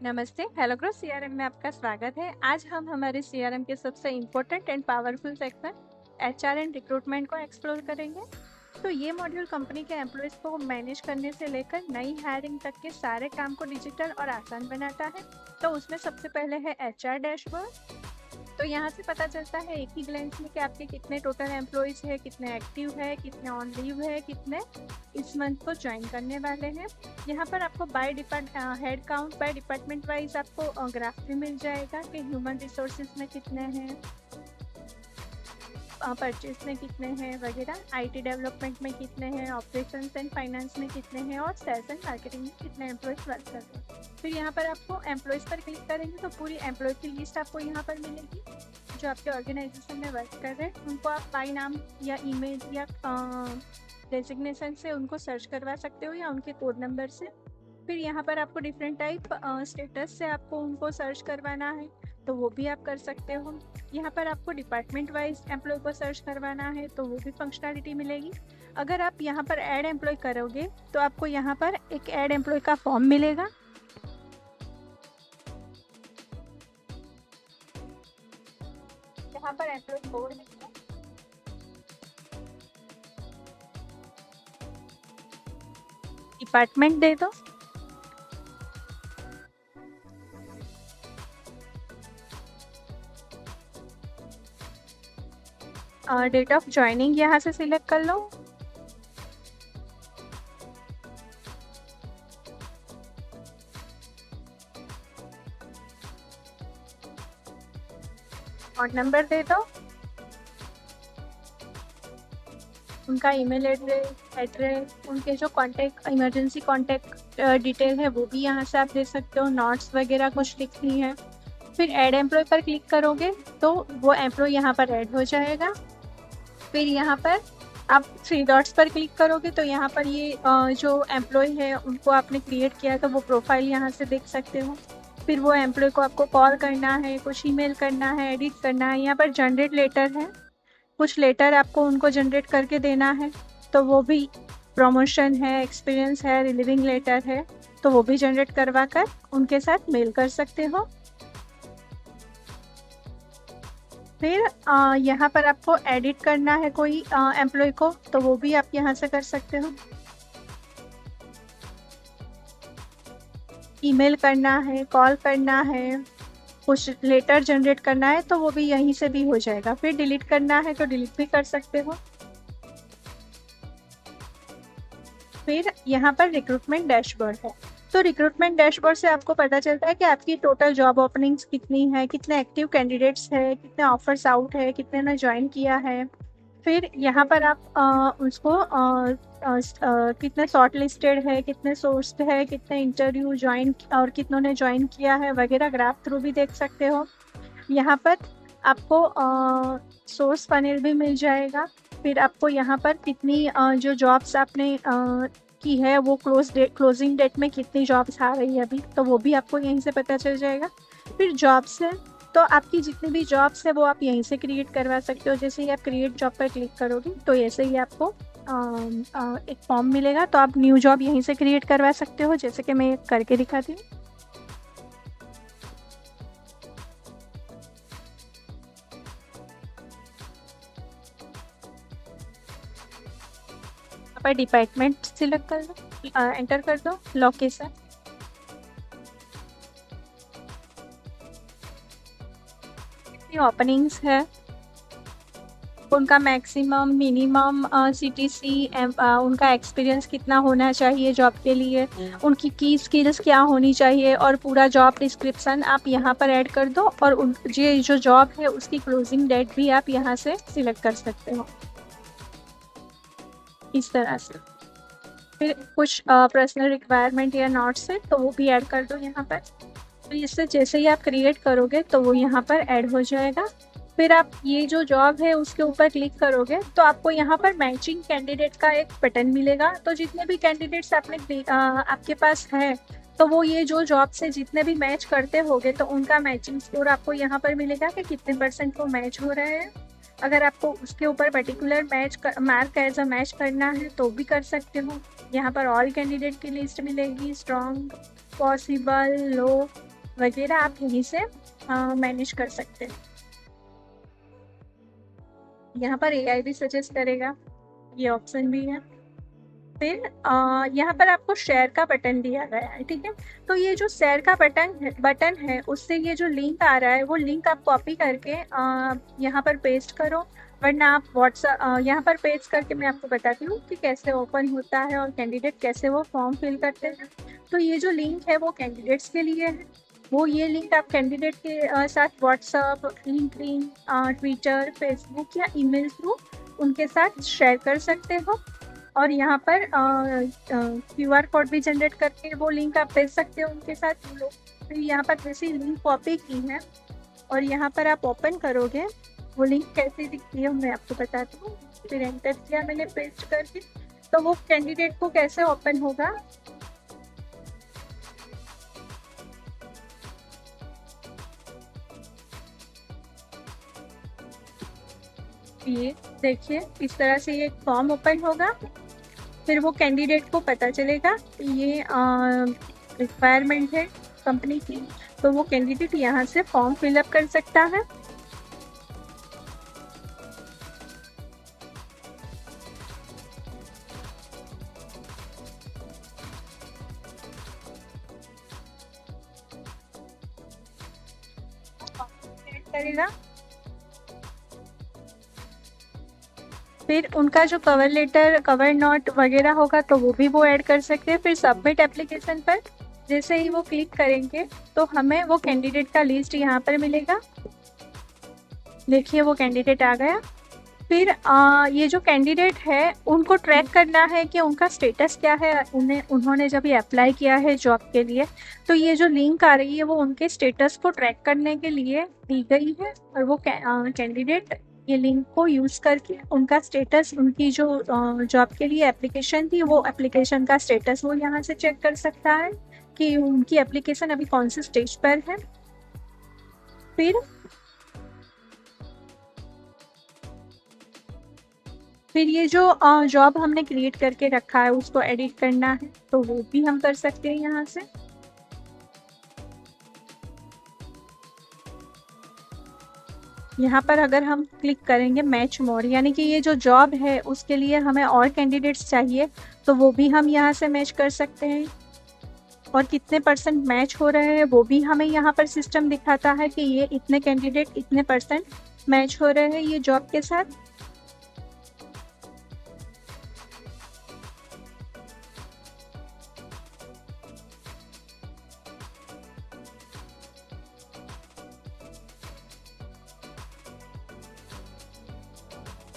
नमस्ते, hello grow CRM में आपका स्वागत है। आज हम हमारे सीआरएम के सबसे important and powerful section HR and recruitment को एक्सप्लोर करेंगे। तो ये मॉड्यूल कंपनी के एम्प्लॉयज़ को मैनेज करने से लेकर नई हायरिंग तक के सारे काम को डिजिटल और आसान बनाता है। तो उसमें सबसे पहले है एचआर डैशबोर्ड। तो यहाँ से पता चलता है एक ही ग्लेंस में कि आपके कितने टोटल एम्प्लॉयज़ है, कितने एक्टिव है, कितने ऑन लीव है, कितने इस मंथ को ज्वाइन करने वाले हैं। यहाँ पर आपको head count by department wise आपको ग्राफ भी मिल जाएगा कि ह्यूमन रिसोर्सेज में कितने हैं, परचेज में कितने हैं वगैरह, आईटी डेवलपमेंट में कितने हैं, ऑपरेशंस एंड फाइनेंस में कितने हैं और सेल्स एंड मार्केटिंग में कितने एम्प्लॉयज़ वर्क करते हैं। फिर यहाँ पर आपको एम्प्लॉयज़ पर क्लिक करेंगे तो पूरी एम्प्लॉय की लिस्ट आपको यहाँ पर मिलेगी जो आपके ऑर्गेनाइजेशन में वर्क कर रहे हैं। उनको आप बाई नाम या ईमेल या डेजिग्नेशन से उनको सर्च करवा सकते हो या उनके कोड नंबर से। फिर यहाँ पर आपको डिफरेंट टाइप स्टेटस से आपको उनको सर्च करवाना है तो वो भी आप कर सकते हो। यहाँ पर आपको डिपार्टमेंट वाइज एम्प्लॉय को सर्च करवाना है तो वो भी फंक्शनैलिटी मिलेगी। अगर आप यहाँ पर ऐड एम्प्लॉय करोगे तो आपको यहाँ पर एक ऐड एम्प्लॉय का फॉर्म मिलेगा। यहाँ पर एम्प्लॉय कोड मिलेगा। डिपार्टमेंट दे दो, डेट ऑफ ज्वाइनिंग यहाँ से सिलेक्ट कर लो। और नंबर दे दो, उनका ईमेल एड्रेस, उनके जो कांटेक्ट इमरजेंसी कांटेक्ट डिटेल है वो भी यहाँ से आप दे सकते हो। नोट्स वगैरह कुछ लिखनी है। फिर ऐड एम्प्लॉय पर क्लिक करोगे तो वो एम्प्लॉय यहाँ पर ऐड हो जाएगा। फिर यहाँ पर आप 3 डॉट्स पर क्लिक करोगे तो यहाँ पर ये जो एम्प्लॉय है उनको आपने क्रिएट किया तो वो प्रोफाइल यहाँ से देख सकते हो। फिर वो एम्प्लॉय को आपको कॉल करना है, कुछ ईमेल करना है, एडिट करना है। यहाँ पर जनरेट लेटर है, कुछ लेटर आपको उनको जनरेट करके देना है तो वो भी प्रमोशन है, एक्सपीरियंस है, रिलीविंग लेटर है तो वो भी जनरेट करवा कर उनके साथ मेल कर सकते हो। फिर यहाँ पर आपको एडिट करना है कोई एम्प्लॉय को तो वो भी आप यहाँ से कर सकते हो। ईमेल करना है, कॉल करना है, कुछ लेटर जनरेट करना है तो वो भी यहीं से भी हो जाएगा। फिर डिलीट करना है तो डिलीट भी कर सकते हो। फिर यहाँ पर रिक्रूटमेंट डैशबोर्ड है तो रिक्रूटमेंट डैशबोर्ड से आपको पता चलता है कि आपकी टोटल जॉब ओपनिंग्स कितनी है, कितने एक्टिव कैंडिडेट्स है, कितने ऑफर्स आउट है, कितने ने ज्वाइन किया है। फिर यहाँ पर आप उसको कितने शॉर्ट लिस्टेड है, कितने सोर्स्ड है, कितने इंटरव्यू ज्वाइन और कितनों ने ज्वाइन किया है वगैरह ग्राफ थ्रू भी देख सकते हो। यहाँ पर आपको सोर्स पैनल भी मिल जाएगा। फिर आपको यहाँ पर कितनी जो जॉब्स आपने की है वो क्लोजिंग डेट में कितनी जॉब्स आ रही है अभी तो वो भी आपको यहीं से पता चल जाएगा। फिर जॉब्स है तो आपकी जितनी भी जॉब्स है वो आप यहीं से क्रिएट करवा सकते हो। जैसे ही आप क्रिएट जॉब पर क्लिक करोगे तो ऐसे ही आपको एक फॉर्म मिलेगा तो आप न्यू जॉब यहीं से क्रिएट करवा सकते हो, जैसे कि मैं करके दिखाती हूँ। पर डिपार्टमेंट सिलेक्ट कर दो, एंटर कर दो लोकेशन, कितनी ओपनिंग्स है, उनका मैक्सिमम मिनिमम सीटीसी, उनका एक्सपीरियंस कितना होना चाहिए जॉब के लिए, उनकी की स्किल्स क्या होनी चाहिए और पूरा जॉब डिस्क्रिप्शन आप यहाँ पर ऐड कर दो। और ये जो जॉब है उसकी क्लोजिंग डेट भी आप यहाँ से सिलेक्ट कर सकते हो इस तरह से। फिर कुछ पर्सनल रिक्वायरमेंट या नोट्स है तो वो भी ऐड कर दो यहाँ पर। तो इससे जैसे ही आप क्रिएट करोगे तो वो यहाँ पर ऐड हो जाएगा। फिर आप ये जो जॉब है उसके ऊपर क्लिक करोगे तो आपको यहाँ पर मैचिंग कैंडिडेट का एक बटन मिलेगा। तो जितने भी कैंडिडेट्स आपके पास है तो वो ये जो जॉब से जितने भी मैच करते होंगे तो उनका मैचिंग स्कोर आपको यहाँ पर मिलेगा कि कितने % वो मैच हो रहे हैं। अगर आपको उसके ऊपर particular mark as a match करना है तो भी कर सकते हो। यहाँ पर ऑल कैंडिडेट की लिस्ट मिलेगी, स्ट्रॉन्ग, पॉसिबल, लो, वगैरह आप यहीं से मैनेज कर सकते हैं। यहाँ पर एआई भी सजेस्ट करेगा, ये ऑप्शन भी है। फिर यहाँ पर आपको शेयर का बटन दिया गया है, ठीक है। तो ये जो शेयर का बटन है उससे ये जो लिंक आ रहा है वो लिंक आप कॉपी करके यहाँ पर पेस्ट करो, वरना आप व्हाट्सएप यहाँ पर पेस्ट करके मैं आपको बताती हूँ कि कैसे ओपन होता है और कैंडिडेट कैसे वो फॉर्म फिल करते हैं। तो ये जो लिंक है वो कैंडिडेट्स के लिए है। वो ये लिंक आप कैंडिडेट के साथ व्हाट्सएप, लिंक्डइन, ट्विटर, फेसबुक या ईमेल थ्रू उनके साथ शेयर कर सकते हो। और यहाँ पर क्यूआर कोड भी जनरेट करके वो लिंक आप भेज सकते हो उनके साथ। वो लोग फिर यहाँ पर जैसे लिंक कॉपी की है और यहाँ पर आप ओपन करोगे, वो लिंक कैसे दिखती है मैं आपको बताती हूँ। फिर एंटर किया मैंने पेस्ट करके, तो वो कैंडिडेट को कैसे ओपन होगा, ये देखिए इस तरह से ये फॉर्म ओपन होगा। फिर वो कैंडिडेट को पता चलेगा कि ये रिक्वायरमेंट है कंपनी की, तो वो कैंडिडेट यहाँ से फॉर्म फिलअप कर सकता है। करेगा, फिर उनका जो कवर लेटर, कवर नोट वगैरह होगा तो वो भी वो ऐड कर सकते हैं। फिर सबमिट एप्लीकेशन पर जैसे ही वो क्लिक करेंगे तो हमें वो कैंडिडेट का लिस्ट यहाँ पर मिलेगा। देखिए वो कैंडिडेट आ गया। फिर ये जो कैंडिडेट है उनको ट्रैक करना है कि उनका स्टेटस क्या है। उन्होंने जब ये अप्लाई किया है जॉब के लिए, तो ये जो लिंक आ रही है वो उनके स्टेटस को ट्रैक करने के लिए दी गई है। और वो कैंडिडेट ये लिंक को यूज़ करके उनका स्टेटस, उनकी जो जॉब के लिए एप्लीकेशन थी वो एप्लीकेशन का स्टेटस वो यहाँ से चेक कर सकता है कि उनकी एप्लीकेशन अभी कौन से स्टेज पर है। फिर ये जो जॉब हमने क्रिएट करके रखा है उसको एडिट करना है तो वो भी हम कर सकते हैं यहाँ से। यहाँ पर अगर हम क्लिक करेंगे मैच मोर, यानी कि ये जो जॉब है उसके लिए हमें और कैंडिडेट्स चाहिए, तो वो भी हम यहाँ से मैच कर सकते हैं। और कितने परसेंट मैच हो रहे हैं वो भी हमें यहाँ पर सिस्टम दिखाता है कि ये इतने कैंडिडेट इतने परसेंट मैच हो रहे हैं ये जॉब के साथ।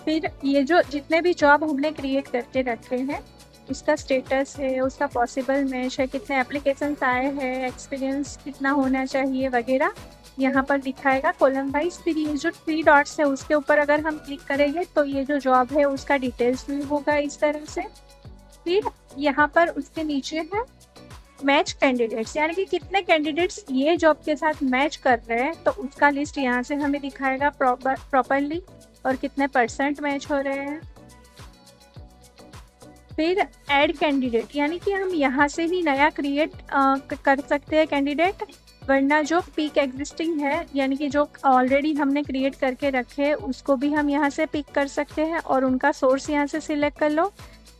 फिर ये जो जितने भी जॉब हमने क्रिएट करके रखे हैं उसका स्टेटस है, उसका पॉसिबल मैच है, कितने एप्लीकेशंस आए हैं, एक्सपीरियंस कितना होना चाहिए वगैरह यहाँ पर दिखाएगा कॉलम वाइज। फिर ये जो 3 डॉट्स है उसके ऊपर अगर हम क्लिक करेंगे तो ये जो जॉब है उसका डिटेल्स भी होगा इस तरह से। फिर यहाँ पर उसके नीचे है मैच कैंडिडेट्स, यानी कि कितने कैंडिडेट्स ये जॉब के साथ मैच कर रहे हैं तो उसका लिस्ट यहाँ से हमें दिखाएगा प्रॉपरली, और कितने परसेंट मैच हो रहे हैं। फिर ऐड कैंडिडेट, यानी कि हम यहाँ से ही नया क्रिएट कर सकते हैं कैंडिडेट, वरना जो पिक एग्जिस्टिंग है यानी कि जो ऑलरेडी हमने क्रिएट करके रखे हैं उसको भी हम यहाँ से पिक कर सकते हैं और उनका सोर्स यहाँ से सिलेक्ट कर लो।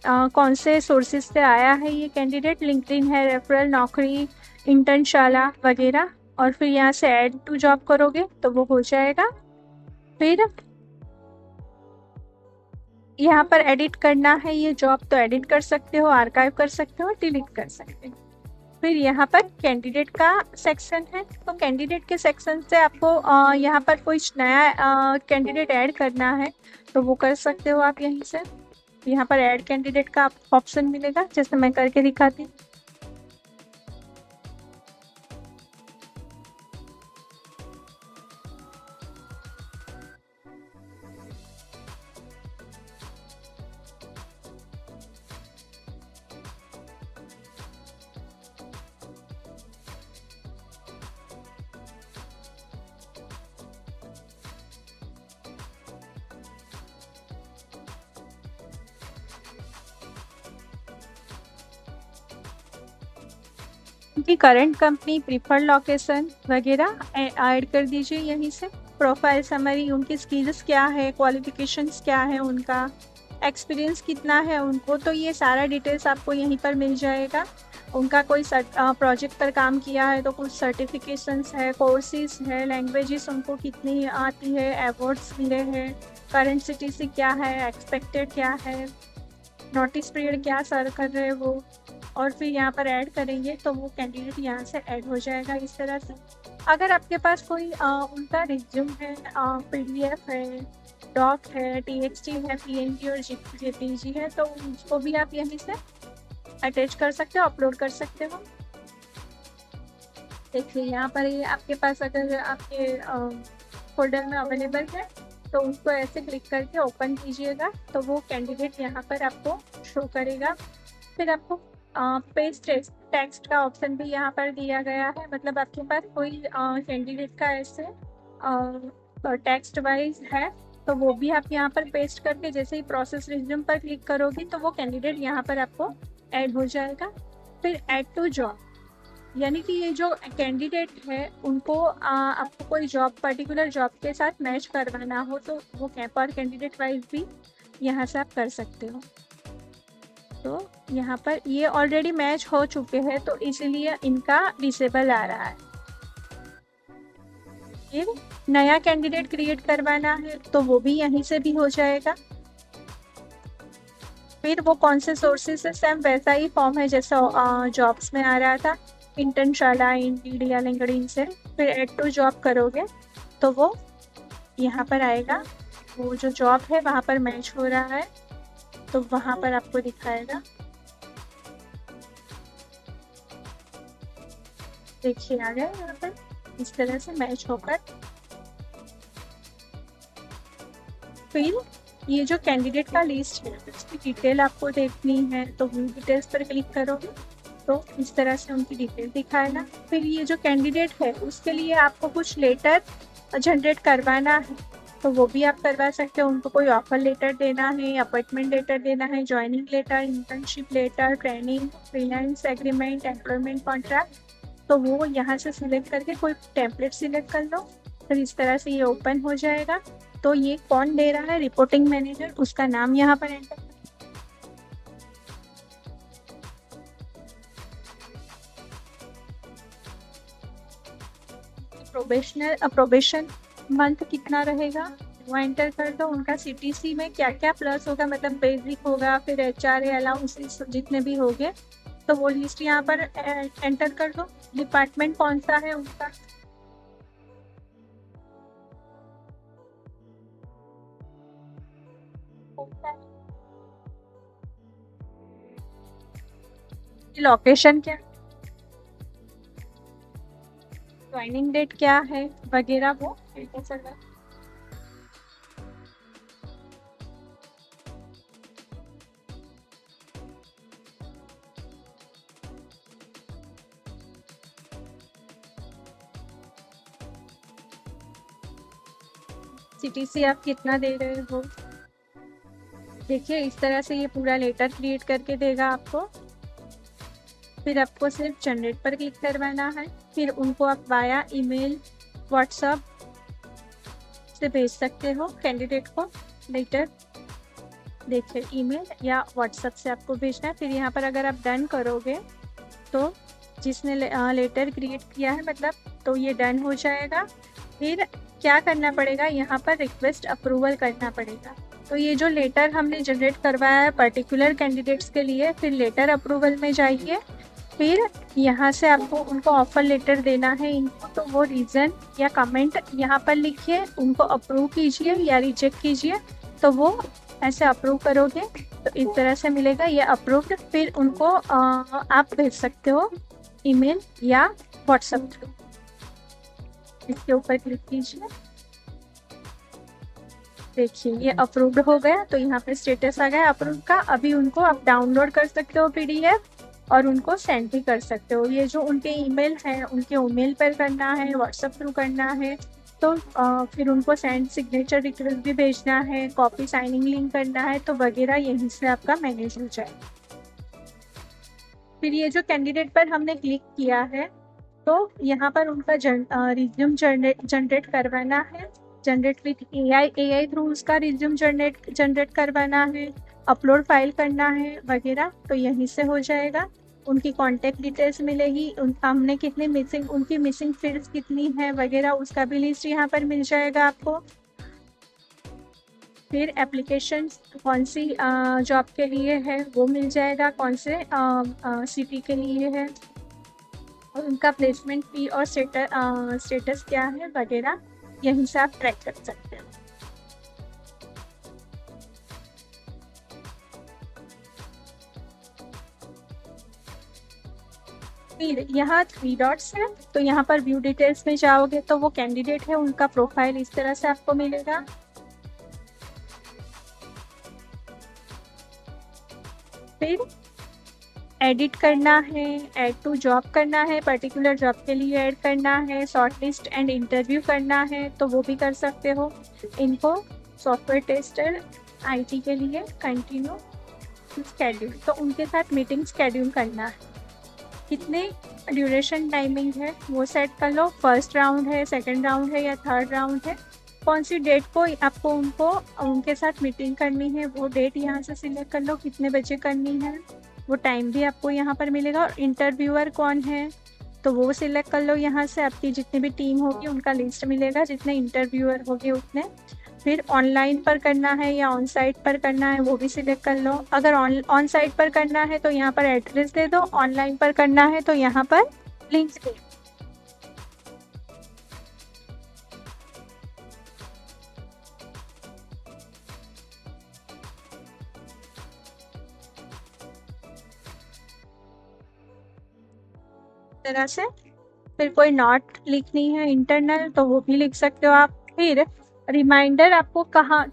कौन से सोर्सेज से आया है ये कैंडिडेट, लिंक्डइन है, रेफरल, नौकरी, इंटर्नशाला वगैरह, और फिर यहाँ से ऐड टू जॉब करोगे तो वो हो जाएगा। फिर यहाँ पर एडिट करना है ये जॉब तो एडिट कर सकते हो, आर्काइव कर सकते हो, डिलीट कर सकते हो। फिर यहाँ पर कैंडिडेट का सेक्शन है, तो कैंडिडेट के सेक्शन से आपको यहाँ पर कोई नया कैंडिडेट ऐड करना है तो वो कर सकते हो आप यहीं से। यहाँ पर ऐड कैंडिडेट का ऑप्शन मिलेगा जैसे मैं करके दिखाती हूँ। उनकी करंट कंपनी, प्रीफर्ड लोकेशन वगैरह ऐड कर दीजिए यहीं से। प्रोफाइल समरी, उनकी स्किल्स क्या है, क्वालिफिकेशंस क्या है, उनका एक्सपीरियंस कितना है उनको, तो ये सारा डिटेल्स आपको यहीं पर मिल जाएगा। उनका कोई प्रोजेक्ट पर काम किया है तो कुछ सर्टिफिकेशंस है, कोर्सेज है, लैंग्वेजेस उनको कितनी आती है, अवार्ड्स मिले हैं, करंट सीटीसी क्या है, एक्सपेक्टेड क्या है, नोटिस पीरियड क्या सर्व कर रहे हैं वो, और फिर यहाँ पर ऐड करेंगे तो वो कैंडिडेट यहाँ से ऐड हो जाएगा इस तरह से। अगर आपके पास कोई उनका रिज्यूम है, पीडीएफ है, डॉक है, टीएक्सटी है, पीएनजी और जेपीजी है, तो उसको भी आप यहीं से अटैच कर सकते हो, अपलोड कर सकते हो। देखिए यहाँ पर ये आपके पास अगर आपके फोल्डर में अवेलेबल है तो उसको ऐसे क्लिक करके ओपन कीजिएगा तो वो कैंडिडेट यहाँ पर आपको शो करेगा। फिर आपको पेस्ट टेक्स्ट का ऑप्शन भी यहाँ पर दिया गया है, मतलब आपके पास कोई कैंडिडेट का ऐसे टेक्स्ट वाइज है तो वो भी आप यहाँ पर पेस्ट करके जैसे ही प्रोसेस रिज्यूम पर क्लिक करोगे तो वो कैंडिडेट यहाँ पर आपको ऐड हो जाएगा। फिर ऐड टू जॉब, यानी कि ये जो कैंडिडेट है उनको आपको कोई जॉब, पर्टिकुलर जॉब के साथ मैच करवाना हो तो वो पर कैंडिडेट वाइज भी यहाँ से आप कर सकते हो। तो यहाँ पर ये ऑलरेडी मैच हो चुके हैं तो इसलिए इनका डिसेबल आ रहा है। फिर नया कैंडिडेट क्रिएट करवाना है तो वो भी यहीं से भी हो जाएगा। फिर वो कौन से सोर्सेज से, सेम वैसा ही फॉर्म है जैसा जॉब्स में आ रहा था, इंटर्नशाला, इंडीड या लिंक्डइन से। फिर ऐड टू जॉब करोगे तो वो यहाँ पर आएगा, वो जो जॉब है वहाँ पर मैच हो रहा है तो वहाँ पर आपको दिखाएगा। देखिए आ गया यहाँ पर इस तरह से मैच होकर। फिर ये जो कैंडिडेट का लिस्ट है उसकी डिटेल आपको देखनी है तो व्यू डिटेल्स पर क्लिक करोगे तो इस तरह से उनकी डिटेल दिखाएगा। फिर ये जो कैंडिडेट है उसके लिए आपको कुछ लेटर जनरेट करवाना है तो वो भी आप करवा सकते हो। उनको कोई ऑफर लेटर देना है, अपॉइंटमेंट लेटर देना है, joining letter, internship letter, training, freelance agreement, employment contract, तो वो यहाँ से सिलेक्ट करके कोई टेम्पलेट सिलेक्ट कर लो। फिर इस तरह से ये ओपन हो जाएगा। तो ये कौन दे रहा है, रिपोर्टिंग मैनेजर, उसका नाम यहाँ पर एंटर। प्रोबेशन मंथ कितना रहेगा वो एंटर कर दो। उनका सीटीसी में क्या क्या प्लस होगा, मतलब बेसिक होगा, फिर एचआरए अलाउंसेस जितने भी होंगे तो वो लिस्ट यहाँ पर एंटर कर दो। डिपार्टमेंट कौन सा है उनका, लोकेशन क्या, ज्वाइनिंग डेट क्या है वगैरह वो एंटर करना। सीटीसी आप कितना दे रहे हो, देखिए इस तरह से ये पूरा लेटर क्रिएट करके देगा आपको। फिर आपको सिर्फ जनरेट पर क्लिक करवाना है। फिर उनको आप वाया ईमेल, व्हाट्सएप से भेज सकते हो कैंडिडेट को लेटर। देखिए ईमेल या व्हाट्सएप से आपको भेजना है। फिर यहाँ पर अगर आप डन करोगे तो जिसने लेटर क्रिएट किया है मतलब तो ये डन हो जाएगा। फिर क्या करना पड़ेगा, यहाँ पर रिक्वेस्ट अप्रूवल करना पड़ेगा। तो ये जो लेटर हमने जनरेट करवाया है पर्टिकुलर कैंडिडेट्स के लिए, फिर लेटर अप्रूवल में जाइए। फिर यहाँ से आपको उनको ऑफर लेटर देना है इनको, तो वो रीज़न या कमेंट यहाँ पर लिखिए, उनको अप्रूव कीजिए या रिजेक्ट कीजिए। तो वो ऐसे अप्रूव करोगे तो इस तरह से मिलेगा ये अप्रूव्ड। फिर उनको आप भेज सकते हो ईमेल या व्हाट्सएप थ्रू। इसके ऊपर क्लिक कीजिए, देखिए ये अप्रूव्ड हो गया। तो यहाँ पे स्टेटस आ गया अप्रूव का। अभी उनको आप डाउनलोड कर सकते हो पीडीएफ और उनको सेंड भी कर सकते हो। ये जो उनके ईमेल है उनके ईमेल पर करना है, व्हाट्सएप थ्रू करना है तो फिर उनको सेंड सिग्नेचर डिटेल्स भी भेजना है, कॉपी साइनिंग लिंक करना है तो वगैरह यहीं से आपका मैनेज हो जाए। फिर ये जो कैंडिडेट पर हमने क्लिक किया है तो यहाँ पर उनका रिज्यूम जनरेट करवाना है, जनरेट विथ एआई थ्रू उसका रिज्यूम जनरेट करवाना है, अपलोड फाइल करना है वगैरह, तो यहीं से हो जाएगा। उनकी कॉन्टेक्ट डिटेल्स मिलेगी, हमने कितनी उनकी मिसिंग फील्ड्स कितनी है वगैरह, उसका भी लिस्ट यहाँ पर मिल जाएगा आपको। फिर एप्लीकेशन कौन सी जॉब के लिए है वो मिल जाएगा, कौन से सिटी के लिए है, और उनका प्लेसमेंट फी और स्टेटस क्या है वगैरह, यहीं से आप ट्रैक कर सकते हैं। फिर यहाँ 3 डॉट्स है, तो यहाँ पर व्यू डिटेल्स में जाओगे तो वो कैंडिडेट है उनका प्रोफाइल इस तरह से आपको मिलेगा। फिर एडिट करना है, ऐड टू जॉब करना है, पर्टिकुलर जॉब के लिए ऐड करना है, शॉर्टलिस्ट एंड इंटरव्यू करना है तो वो भी कर सकते हो। इनको सॉफ्टवेयर टेस्टर आईटी के लिए कंटिन्यू स्केड्यूल, तो उनके साथ मीटिंग स्केड्यूल करना है। कितने ड्यूरेशन टाइमिंग है वो सेट कर लो, फर्स्ट राउंड है, सेकंड राउंड है या थर्ड राउंड है, कौन सी डेट को आपको उनके साथ मीटिंग करनी है वो डेट यहाँ से सिलेक्ट कर लो, कितने बजे करनी है वो टाइम भी आपको यहाँ पर मिलेगा। और इंटरव्यूअर कौन है तो वो सिलेक्ट कर लो, यहाँ से आपकी जितनी भी टीम होगी उनका लिस्ट मिलेगा, जितने इंटरव्यूअर होंगे उतने। फिर ऑनलाइन पर करना है या ऑन साइट पर करना है वो भी सिलेक्ट कर लो। अगर ऑन साइट पर करना है तो यहाँ पर एड्रेस दे दो, ऑनलाइन पर करना है तो यहाँ पर लिंक दे दो। तरह से फिर कोई नोट लिखनी है इंटरनल तो वो भी लिख सकते हो आप। फिर रिमाइंडर आपको कहाँ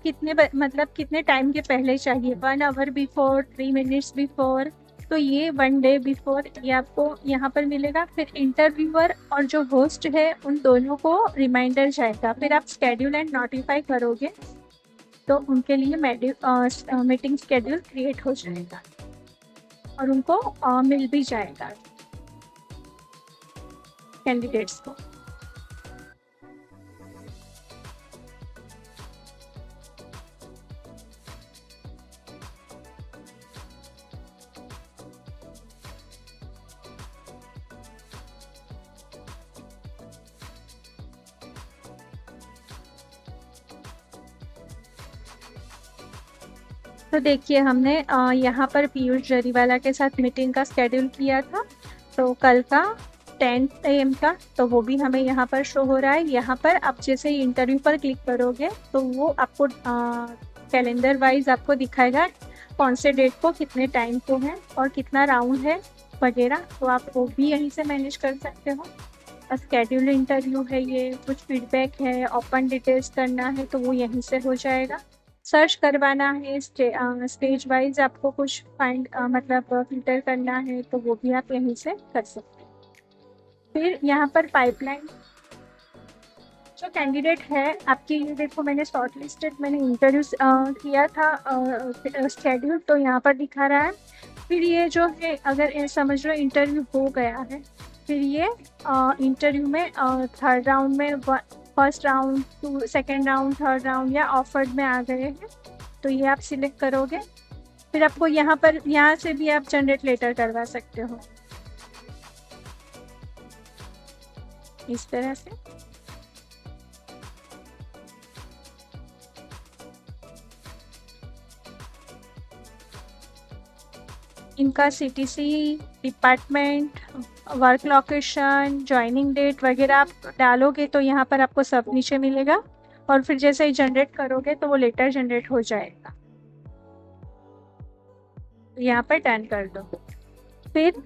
मतलब कितने टाइम के पहले चाहिए, 1 आवर बिफोर, 3 मिनट्स बिफोर, तो ये 1 डे बिफोर ये आपको यहाँ पर मिलेगा। फिर इंटरव्यूअर और जो होस्ट है उन दोनों को रिमाइंडर जाएगा, फिर आप स्केड्यूल एंड नोटिफाई करोगे तो उनके लिए मीटिंग स्केड्यूल क्रिएट हो जाएगा और उनको मिल भी जाएगा कैंडिडेट्स को। तो देखिए हमने यहाँ पर पीयूष जरीवाला के साथ मीटिंग का स्केड्यूल किया था, तो कल का 10 AM का, तो वो भी हमें यहाँ पर शो हो रहा है। यहाँ पर आप जैसे ही इंटरव्यू पर क्लिक करोगे तो वो आपको कैलेंडर वाइज आपको दिखाएगा कौन से डेट को कितने टाइम को है और कितना राउंड है वगैरह, तो आप वो भी यहीं से मैनेज कर सकते हो। स्केड्यूल इंटरव्यू है, ये कुछ फीडबैक है, ओपन डिटेल्स करना है तो वो यहीं से हो जाएगा। सर्च करवाना है स्टेज वाइज आपको कुछ मतलब फिल्टर करना है तो वो भी आप यहीं से कर सकते हैं। फिर यहाँ पर पाइपलाइन जो कैंडिडेट है आपकी, ये देखो मैंने शॉर्ट लिस्टेड, मैंने इंटरव्यू किया था स्केड्यूल तो यहाँ पर दिखा रहा है। फिर ये जो है अगर समझ लो इंटरव्यू हो गया है, फिर ये इंटरव्यू में थर्ड राउंड में, first round, second round, third round या ऑफर्ड में आ गए हैं तो ये आप सिलेक्ट करोगे। फिर आपको यहाँ से भी आप जनरेट लेटर करवा सकते हो इस तरह से। इनका CTC, department, work location, joining date वगैरह आप डालोगे तो यहाँ पर आपको सब नीचे मिलेगा और फिर जैसे ही जनरेट करोगे तो वो लेटर जनरेट हो जाएगा। यहाँ पर डन कर दो। फिर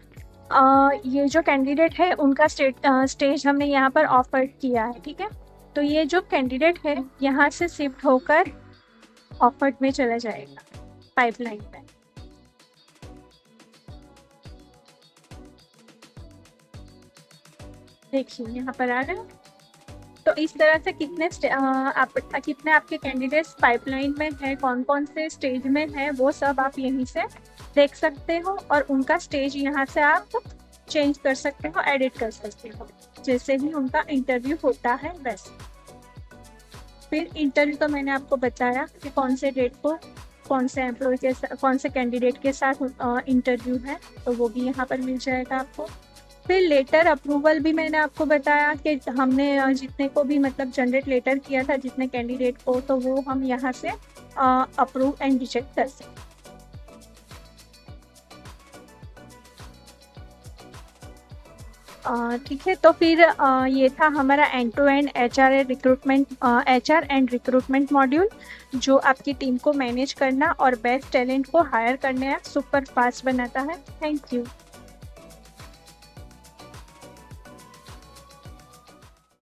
ये जो कैंडिडेट है उनका स्टेज हमने यहाँ पर ऑफर किया है, ठीक है। तो ये जो कैंडिडेट है यहाँ से शिफ्ट होकर ऑफर्ड में चला जाएगा पाइपलाइन में। देखिए यहाँ पर आ गया। तो इस तरह से कितने आपके कैंडिडेट्स पाइपलाइन में है, कौन कौन से स्टेज में है, वो सब आप यहीं से देख सकते हो और उनका स्टेज यहाँ से आप चेंज कर सकते हो, एडिट कर सकते हो, जैसे ही उनका इंटरव्यू होता है वैसे। फिर इंटरव्यू तो मैंने आपको बताया कि कौन से डेट को कौन से एम्प्लॉय के साथ, कौन से कैंडिडेट के साथ इंटरव्यू है, तो वो भी यहाँ पर मिल जाएगा आपको। फिर लेटर अप्रूवल भी मैंने आपको बताया कि हमने जितने को भी मतलब जनरेट लेटर किया था जितने कैंडिडेट को, तो वो हम यहाँ से अप्रूव एंड रिजेक्ट कर सकते। ठीक है, तो फिर ये था हमारा end to end HR and recruitment module, जो आपकी टीम को मैनेज करना और बेस्ट टैलेंट को हायर करने सुपर फास्ट बनाता है। Thank you.